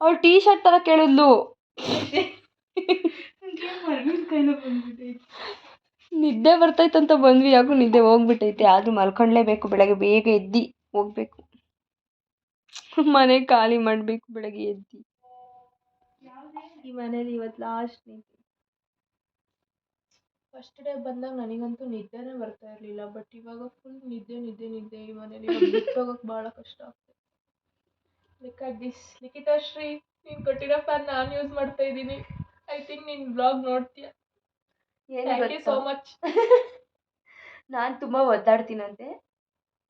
ಅವಳು ಟೀ ಶರ್ಟ್ ಥರ ಕೇಳಿದ್ಲು. ನಿದ್ದೆ ಬರ್ತೈತಂತ ಬಂದ್ವಿ. ಯಾಕೋ ನಿದ್ದೆ ಹೋಗ್ಬಿಟ್ಟೈತೆ. ಆದರೂ ಮಲ್ಕೊಂಡ್ಲೇಬೇಕು. ಬೆಳಗ್ಗೆ ಬೇಗ ಎದ್ದು ಹೋಗ್ಬೇಕು. ಮನೆ ಖಾಲಿ ಮಾಡಬೇಕು ಬೆಳಗ್ಗೆ ಎದ್ದು. ಈ ಮನೇಲಿ ಇವತ್ತು ಲಾಸ್ಟ್ ನಿದ್ದೆ. ಫಸ್ಟ್ ಡೇ ಬಂದಾಗ ನನಗಂತೂ ನಿದ್ದೆನೇ ಬರ್ತಾ ಇರಲಿಲ್ಲ. ಬಟ್ ಇವಾಗ ಫುಲ್ ನಿದ್ದೆ. ಈ ಮನೇಲಿ ಬಿಟ್ಟೋಗಕ್ಕೆ ಭಾಳ ಕಷ್ಟ ಆಗ್ತದೆ. ಲಿಖಿತಾ ಶ್ರೀ, ನೀನು ಕೊಟ್ಟಿರೋ ಫ್ಯಾನ್ ನಾನು ಯೂಸ್ ಮಾಡ್ತಾ ಇದ್ದೀನಿ. ಐ ಥಿಂಕ್ ನೀನು ಬ್ಲಾಗ್ ನೋಡ್ತೀಯ. Thank you so much. ನಾನು ತುಂಬ ಒದ್ದಾಡ್ತೀನಂತೆ.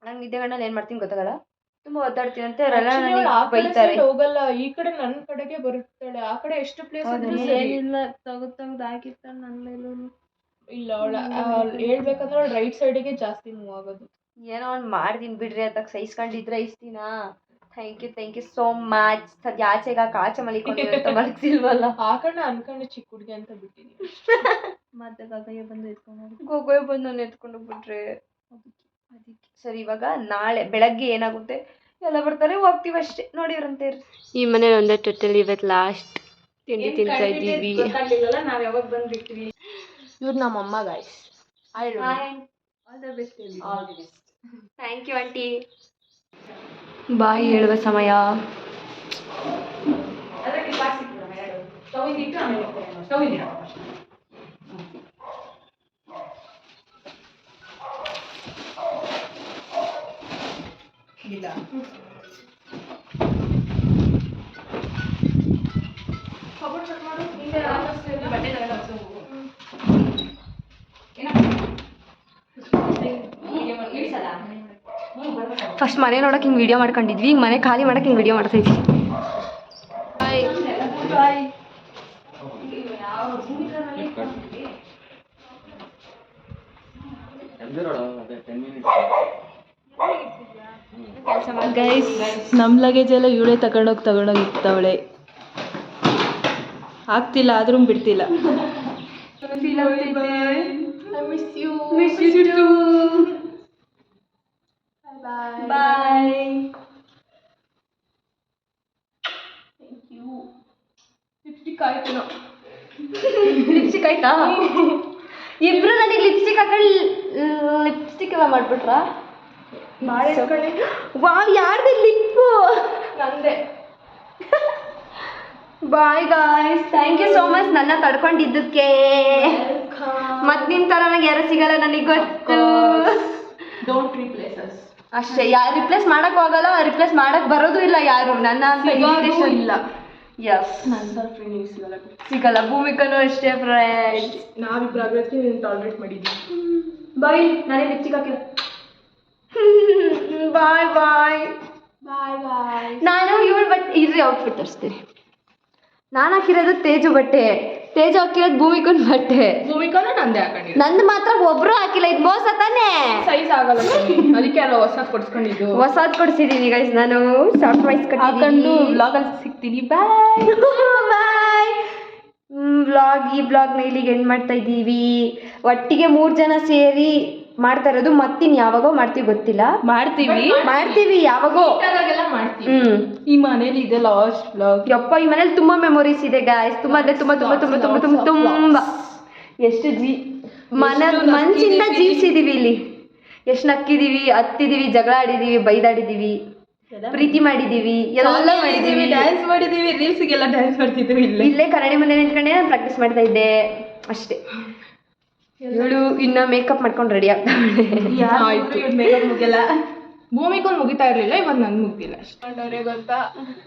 ನಂಗೆ ನಿದ್ದೆ ಗಂಡಲ್ಲಿ ಏನು ಮಾಡ್ತೀನಿ ಗೊತ್ತಾಗಲ್ಲ. ತುಂಬ ಒದ್ದಾಡ್ತೀನಂತೆ. ಅವರೆಲ್ಲ ನನಗೆ ಬೈತಾರೆ. ಹೋಗಲ್ಲ, ಈ ಕಡೆ ನನ್ನ ಕಡೆಗೆ ಬರುತ್ತಾಳೆ. ಆ ಕಡೆ ಎಷ್ಟು ಪ್ಲೇಸ್ ಏನಿಲ್ಲ, ತೆಗ್ದು ಹಾಕಿರ್ತಾಳೆ ನನ್ನ ಮೇಲೂ. ಇಲ್ಲ, ಅವಳು ಹೇಳ್ಬೇಕಂದ್ರೆ ಅವಳು ರೈಟ್ ಸೈಡಿಗೆ ಜಾಸ್ತಿ ಮೂವ್ ಆಗೋದು. ಏನೋ ಒಂದು ಮಾಡ್ತೀನಿ ಬಿಡ್ರಿ ಅಂತ ಸಹಿಸ್ಕೊಂಡಿದ್ರೆ ಇಷ್ಟು ದಿನ. Thank you so much. ಆಚೆಗೆ ಆಚೆ ಮಲಿಕೊಂಡು ಮಲಗ್ಸಿಲ್ವಲ್ಲ. ಆ ಕಡೆ ಅನ್ಕೊಂಡು ಚಿಕ್ಕ ಹುಡುಗಿ ಅಂತ ಬಿಟ್ಟಿದ್ದೀನಿ. ಮತ್ತೆ ಗಗಯ್ಯ ಬಂದು ನಾನು ಎತ್ಕೊಂಡು ಹೋಗ್ಬಿಟ್ರೆ ಅದಕ್ಕೆ ಸರಿ. ಇವಾಗ ನಾಳೆ ಬೆಳಗ್ಗೆ ಏನಾಗುತ್ತೆ ಎಲ್ಲ ಬರ್ತಾರೆ, ಹೋಗ್ತೀವಿ ಅಷ್ಟೇ. ನೋಡಿವ್ರಂತೆ. ಈ ಮನೇಲಿ ಒಂದೇ ತೊಟ್ಟೆಲಿ ಇವತ್ತು ಲಾಸ್ಟ್ ತಿಂಡಿ ತಿಂತಾ ಇದ್ದೀವಿ. ನಾವು ಯಾವಾಗ ಬಂದ್ಬಿಡ್ತೀವಿ. ಇವ್ರು ನಮ್ಮಮ್ಮ guys. All the best. Thank you aunty. Bye ಹೇಳುವ ಸಮಯ. ಫಸ್ಟ್ ಮನೆ ನೋಡೋಕೆ ಹಿಂಗೆ ವಿಡಿಯೋ ಮಾಡ್ಕೊಂಡಿದ್ವಿ. ಈಗ ಮನೆ ಖಾಲಿ ಮಾಡೋಕೆ ಹಿಂಗೆ ವಿಡಿಯೋ ಮಾಡ್ತಾ ಇದ್ವಿ. ಗೈಸ್, ನಮ್ಮ ಲಗೇಜ್ ಎಲ್ಲ ಇವಳೇ ತಗೊಂಡೋಗಿ ಇರ್ತಾವಳೆ. ಆಗ್ತಿಲ್ಲ ಆದ್ರೂ ಬಿಡ್ತಿಲ್ಲ. ಬಾಯ್. ಲಿಪ್ಸ್ಟಿಕ್ ಆಯ್ತು. ಲಿಪ್ಸ್ಟಿಕ್ ಆಯ್ತಾ? ಇಬ್ರು ನನಗೆ ಲಿಪ್ಸ್ಟಿಕ್ ಹಾಕೊಂಡು ಲಿಪ್ಸ್ಟಿಕ್ ಎಲ್ಲ ಮಾಡ್ಬಿಟ್ರಾ? ಮಾಡಿ ಕಣೆ. ವಾವ್, ಯಾರ್ದು ಲಿಪ್ಪು? ನಂದೆ. Bye guys, thank you so much ನನ್ನ ತಡ್ಕೊಂಡಿದ್ದಕ್ಕೆ. ಮತ್ ನಿಮ್ ತರ ನನಗೆ ಯಾರು ಸಿಗಲ್ಲ, ನನಗೆ ಗೊತ್ತು. Don't replace us. ಅಷ್ಟೇ, ಯಾರು ರಿಪ್ಲೇಸ್ ಮಾಡಕ್ ಹೋಗಲ್ಲ, ರಿಪ್ಲೇಸ್ ಮಾಡಕ್ ಬರೋದು ಇಲ್ಲ ಯಾರು. ನನ್ನ ಅಂತ ಇನ್ವಿಟೇಷನ್ ಇಲ್ಲ. ಎಸ್, ನನ್ನ ಫ್ರೆಂಡ್ ಸಿಗಲ್ಲ. ಭೂಮಿಕನು ಅಷ್ಟೇ ಫ್ರೆಂಡ್ಸ್. ನಾವಿಬ್ರು ಆಗಿರೋದಕ್ಕೆ ನೀನು ಟಾಲರೇಟ್ ಮಾಡಿದ್ದೀನಿ. ಬಾಯ್, ನಾನೇ ಲಿಪ್ಸ್ಟಿಕ್ ಹಾಕಿಲ್ಲ. ಬಾಯ್ ಬಾಯ್ ಬಾಯ್ ಬಾಯ್. ನಾನು ಇವಳು ಬಟ್ ಇರ್ರಿ ಔಟ್ಫಿಟ್ ತರಿಸ್ತೀನಿ. ನಾನು ಹಾಕಿರೋದು ತೇಜು ಬಟ್ಟೆ, ತೇಜು ಹಾಕಿರೋದು ಭೂಮಿಕನ್ ಬಟ್ಟೆ. ಭೂಮಿಕಾನು ನಂದೇ ಹಾಕೊಂಡಿದ್ದು. ನಂದು ಮಾತ್ರ ಒಬ್ರು ಹಾಕಿಲ್ಲ. ಇದು ಮೋಸ ತಾನೇ? ಸೈಜ್ ಆಗಲ್ಲ ಕಣೆ. ಅದಕ್ಕೆ ಅಲ್ವಾ ಹೊಸದು ಕೊಡ್ಸ್ಕೊಂಡಿದ್ದು. ಹೊಸದು ಕೊಡ್ಸಿದ್ದೀನಿ ಗೈಸ್. ನಾನು ಸರ್ಪ್ರೈಸ್ ಹಾಕೊಂಡು ವ್ಲಾಗಲ್ಲಿ ಸಿಗ್ತೀನಿ. ಬಾಯ್ ಬಾಯ್. ಈ ಬ್ಲಾಗ್ನ ಇಲ್ಲಿಗೆ ಎಂಡ್ ಮಾಡ್ತಾ ಇದ್ದೀವಿ. ಒಟ್ಟಿಗೆ 3 ಜನ ಸೇರಿ ಮಾಡ್ತಾ ಇರೋದು. ಮತ್ತಿನ್ ಯಾವಾಗೋ ಮಾಡ್ತೀವಿ ಗೊತ್ತಿಲ್ಲ. ಮಾಡ್ತೀವಿ ಯಾವಾಗೋ ಮಾಡ್ತೀವಿ. ಈ ಮನೇಲಿ ಇದೆ ಲಾಸ್ಟ್ ವ್ಲಾಗ್. ಯಪ್ಪ, ಈ ಮನೇಲಿ ತುಂಬಾ ಮೆಮೊರೀಸ್ ಇದೆ ಗಾಯ್ಸ್. ತುಂಬಾ ಅಂದ್ರೆ ತುಂಬಾ ತುಂಬಾ ತುಂಬಾ ತುಂಬಾ ತುಂಬಾ ತುಂಬಾ ಎಷ್ಟು ಮನ್ಸಿಂದ ಜೀವಿಸಿದೀವಿ ಇಲ್ಲಿ. ಎಷ್ಟು ನಕ್ಕಿದೀವಿ, ಹತ್ತಿದೀವಿ, ಜಗಳ ಆಡಿದೀವಿ, ಬೈದಾಡಿದೀವಿ, ಪ್ರೀತಿ ಮಾಡಿದೀವಿ, ಎಲ್ಲ ಮಾಡಿದೀವಿ, ಡ್ಯಾನ್ಸ್ ಮಾಡಿದೀವಿ, ರೀಲ್ಸ್ಗೆಲ್ಲ ಡ್ಯಾನ್ಸ್ ಮಾಡ್ತಿದ್ವಿ. ಇಲ್ಲೇ ಕನ್ನಡಿ ಮುಂದೆ ನಿಂತ್ಕೊಂಡೆ ನಾನು ಪ್ರಾಕ್ಟೀಸ್ ಮಾಡ್ತಾ ಇದ್ದೆ ಅಷ್ಟೇ. ಇವಳು ಇನ್ನ ಮೇಕಪ್ ಮಾಡ್ಕೊಂಡು ರೆಡಿ ಆಗ್ತಾಳೆ. ಮೇಕಪ್ ಮುಗಿಯಲ್ಲ. ಭೂಮಿಗೊಂದು ಮುಗಿತಾ ಇರ್ಲಿಲ್ಲ, ಇವಾಗ ನನ್ ಮುಗ್ದಿಲ್ಲ ಅಷ್ಟೇ ಗೊತ್ತಾ.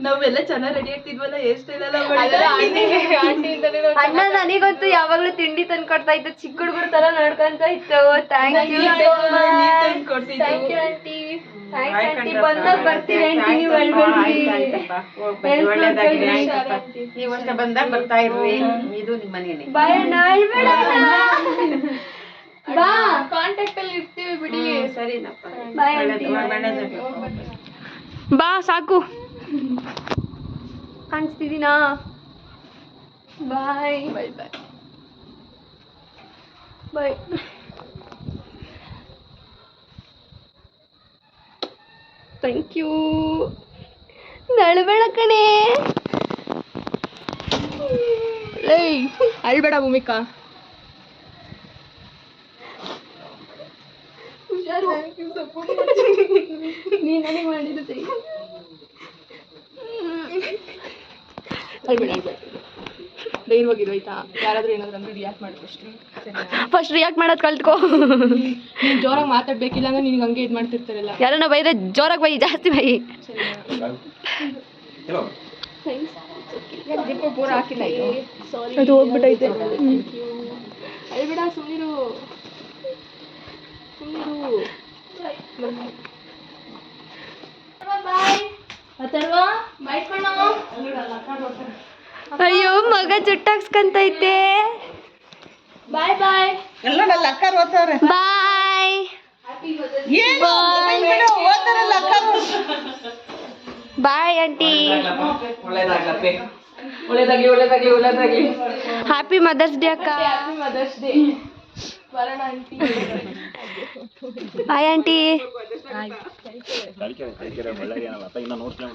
ನಾವೆಲ್ಲ ಚೆನ್ನಾಗಿ ರೆಡಿ ಆಗ್ತಿದ್ವಲ್ಲ, ಎಷ್ಟೆಲ್ಲ ಅಣ್ಣ ನನಗಂತೂ ಯಾವಾಗ್ಲೂ ತಿಂಡಿ ತಂದು ಕೊಡ್ತಾ ಇತ್ತು, ಚಿಕ್ಕ ಹುಡುಗರ ತರ ನೋಡ್ಕೊಂತ ಇತ್ತು. Thank you aunty. ಬಂದಾಗ ಬರ್ತೀವಿ ಆಂಟಿ, ನೀವು ಬಾಯ್ ಅಣ್ಣ. ಬಾ, ಕಾಂಟ್ಯಾಕ್ಟ್ ಅಲ್ಲಿ ಇರ್ತೀವಿ ಬಿಡಿ. ಬಾ, ಸಾಕು ಕಾಣಿಸ್ತಿದ್ದೀನಾ? ಬಾಯ್ bye bye bye. Thank you. ನಳ್ಬೇಡ ಕಣೆ. ಅಳ್ಬೇಡ ಭೂಮಿಕಾ. ನೀನ್ ನನಗೆ ಮಾಡಿದ್ದು ಸರಿ. ಅಳ್ಬೇಡ ಧೈರ್ಯವಾಗಿರು ಆಯ್ತಾ. ಯಾರಾದ್ರೂ ಏನಾದ್ರು ಅಂದ್ರೆ ರಿಯಾಕ್ಟ್ ಮಾಡು ಫಸ್ಟ್ ರಿಯಾಕ್ಟ್ ಮಾಡೋದು ಕಲ್ತ್ಕೋ. ನೀನ್ ಜೋರಾಗಿ ಮಾತಾಡ್ಬೇಕಿಲ್ಲ ಅಂದ್ರೆ ನಿನ್ಗೆ ಹಂಗೆ ಇದು ಮಾಡ್ತಿರ್ತಾರಲ್ಲ. ಯಾರನ್ನ ಬೈದ್ರೆ ಜೋರಾಗಿ ಬೈ, ಜಾಸ್ತಿ ಬೈ. ಪೂರ ಹಾಕಿಲ್ಲ ಇದು. ಅದು ಹೋಗ್ಬಿಟ್ಟೈತೆ. ಅಳ್ಬೇಡ, ಸುಮ್ಮನಿರು. ಅಯ್ಯೋ, ಮಗ ಜುಟ್ಟಾಕ್ಸ್ಕಂತೈತೆ. Bye bye. Bye. Bye aunty. ಒಳ್ಳೇದಾಗ್ಲಿ. ಹ್ಯಾಪಿ ಮದರ್ಸ್ ಡೇ ಅಕ್ಕ. Happy mother's day. ಬರೋಣ ಆಂಟಿ. Bye aunty.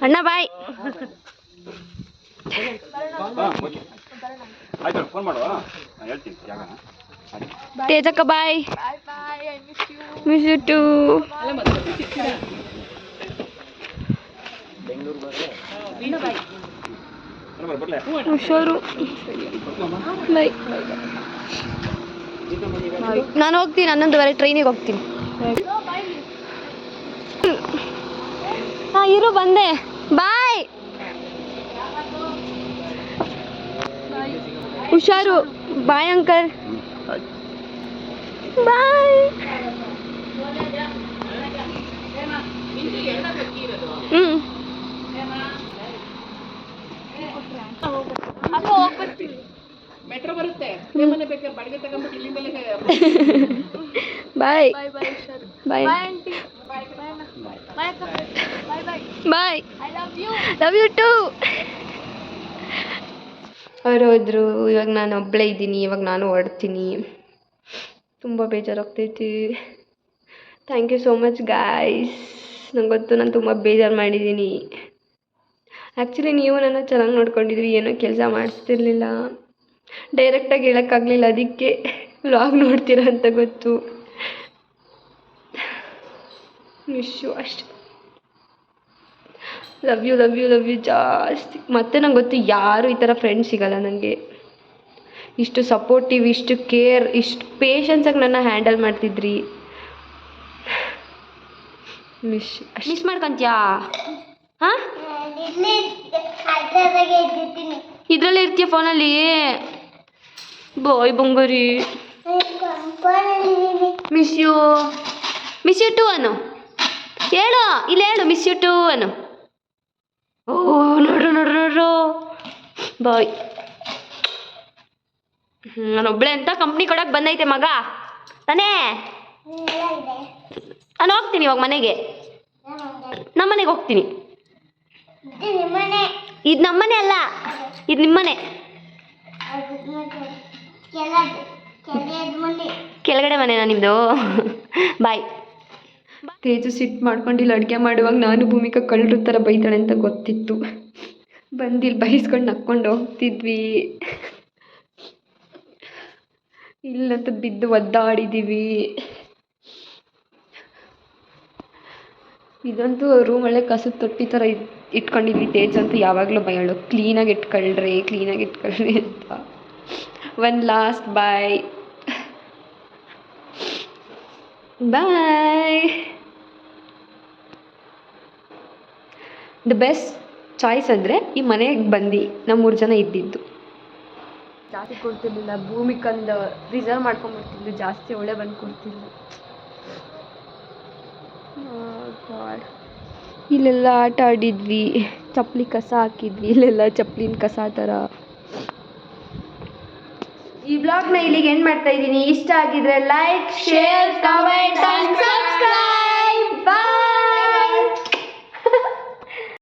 ಅಣ್ಣ ಬಾಯ್. ತೇಜಕ್ಕ ಬಾಯ್. Miss you too. ಹುಷಾರು. ಬಾಯ್. ನಾನು ಹೋಗ್ತೀನಿ, 11:30 ಟ್ರೈನಿಗೆ ಹೋಗ್ತೀನಿ. ಹಾಂ ಇರು, ಬಂದೆ. ಬಾಯ್. ಹುಷಾರು. Bye uncle. ಬಾಯ್. ಮೆಟ್ರೋ ಬರುತ್ತೆ. ಮನೆ ಬೇಕಾದ್ರೆ ಬಾಡಿಗೆ ತಗೊಂಡ್ಬಿಟ್ಟು ಇಲ್ಲಿಂದಲೇ. ಬಾಯ್ bye bye. Bye aunty. Bye bye ಅಕ್ಕ. Bye bye. Bye. I love you too. ಅವ್ರು ಹೋದ್ರು. ಇವಾಗ ನಾನು ಒಬ್ಬಳೇ ಇದ್ದೀನಿ. ಇವಾಗ ನಾನು ಹೊರಡ್ತೀನಿ. ತುಂಬ ಬೇಜಾರಾಗ್ತೈತಿ. Thank you so much guys. ನಂಗೆ ಗೊತ್ತು ನಾನು ತುಂಬ ಬೇಜಾರು ಮಾಡಿದ್ದೀನಿ. ಆ್ಯಕ್ಚುಲಿ ನೀವು ನನ್ನ ಚೆನ್ನಾಗಿ ನೋಡ್ಕೊಂಡಿದ್ರಿ, ಏನೋ ಕೆಲಸ ಮಾಡಿಸ್ತಿರ್ಲಿಲ್ಲ, ಡೈರೆಕ್ಟಾಗಿ ಹೇಳೋಕ್ಕಾಗಲಿಲ್ಲ, ಅದಕ್ಕೆ ವ್ಲಾಗ್ ನೋಡ್ತೀರಾ ಅಂತ ಗೊತ್ತು. ಮಿಸ್ ಯು ಅಷ್ಟೆ. Love you love you love you ಜಾಸ್ತಿ. ಮತ್ತೆ ನಂಗೆ ಗೊತ್ತು ಯಾರು ಈ ಥರ ಫ್ರೆಂಡ್ಸ್ ಸಿಗಲ್ಲ ನನಗೆ. ಇಷ್ಟು ಸಪೋರ್ಟಿವ್, ಇಷ್ಟು ಕೇರ್, ಇಷ್ಟು ಪೇಷನ್ಸಾಗಿ ನನ್ನ ಹ್ಯಾಂಡಲ್ ಮಾಡ್ತಿದ್ರಿ. ಮಿಸ್ ಮಾಡ್ಕೊಂತ್ಯಾ? ಹಾಂ, ಇದರಲ್ಲೇ ಇರ್ತೀಯ ಫೋನಲ್ಲಿ? ಬಾಯ್ ಬಂಗಾರಿ. ಮಿಸ್ ಯು ಟು ಅನು. ಹೇಳು, ಇಲ್ಲಿ ಹೇಳು, ಮಿಸ್ ಯು ಟು ಅನು. ಓ ನೋಡ್ರು ಬಾಯ್. ನಾನೊಬ್ಳೆ ಅಂತ ಕಂಪ್ನಿ ಕೊಡಕ್ಕೆ ಬಂದೈತೆ ಮಗ ತಾನೇ. ನಾನು ಹೋಗ್ತೀನಿ ಇವಾಗ ಮನೆಗೆ. ನಮ್ಮ ಮನೆಗೆ ಹೋಗ್ತೀನಿ. ಇದು ನಮ್ಮನೆ ಅಲ್ಲ, ಇದು ನಿಮ್ಮನೆ. ಕೆಳಗಡೆ ಮನೆನಾ ನಿಮ್ಮದು? ಬಾಯ್. ತೇಜು ಸಿಟ್ಟು ಮಾಡ್ಕೊಂಡು ಇಲ್ಲಿ ಅಡುಗೆ ಮಾಡುವಾಗ ನಾನು ಭೂಮಿಕಾ ಕಳ್ಳರ ಥರ ಬೈತಾಳೆ ಅಂತ ಗೊತ್ತಿತ್ತು. ಬಂದಿಲ್ಲಿ ಬೈಸ್ಕೊಂಡು ನಕ್ಕೊಂಡು ಹೋಗ್ತಿದ್ವಿ. ಇಲ್ಲಂತ ಬಿದ್ದು ಒದ್ದಾಡಿದ್ದೀವಿ. ಇದಂತೂ ರೂಮಲ್ಲೇ ಕಸದ ತೊಟ್ಟಿ ಥರ ಇಟ್ಕೊಂಡಿದ್ವಿ. ತೇಜು ಅಂತೂ ಯಾವಾಗಲೂ ಬೈಯೋಳು, ಕ್ಲೀನಾಗಿ ಇಟ್ಕೊಳ್ರಿ ಅಂತ. One last bye. The best choice ಅಂದರೆ ಈ ಮನೆಗೆ ಬಂದು ನಾವು 3 ಜನ ಇದ್ದಿದ್ದು. ಜಾಸ್ತಿ ಕೊಡ್ತಿರ್ಲಿಲ್ಲ, ಭೂಮಿಕಂದು ರಿಸರ್ವ್ ಮಾಡ್ಕೊಂಡ್ಬಿಡ್ತಿದ್ಲು, ಜಾಸ್ತಿ ಒಳ್ಳೆ ಬಂದು ಕೊಡ್ತಿದ್ಲು. ಇಲ್ಲೆಲ್ಲ ಆಟ ಆಡಿದ್ವಿ, ಚಪ್ಪಲಿ ಕಸ ಹಾಕಿದ್ವಿ, ಇಲ್ಲೆಲ್ಲ ಚಪ್ಪಲಿನ ಕಸ ಥರ. ಈ ಬ್ಲಾಗ್ನ ಇಲ್ಲಿಗೆ ಎಂಡ್ ಮಾಡ್ತಾ ಇದ್ದೀನಿ. ಇಷ್ಟ ಆಗಿದ್ರೆ like, share, comment and subscribe. Bye.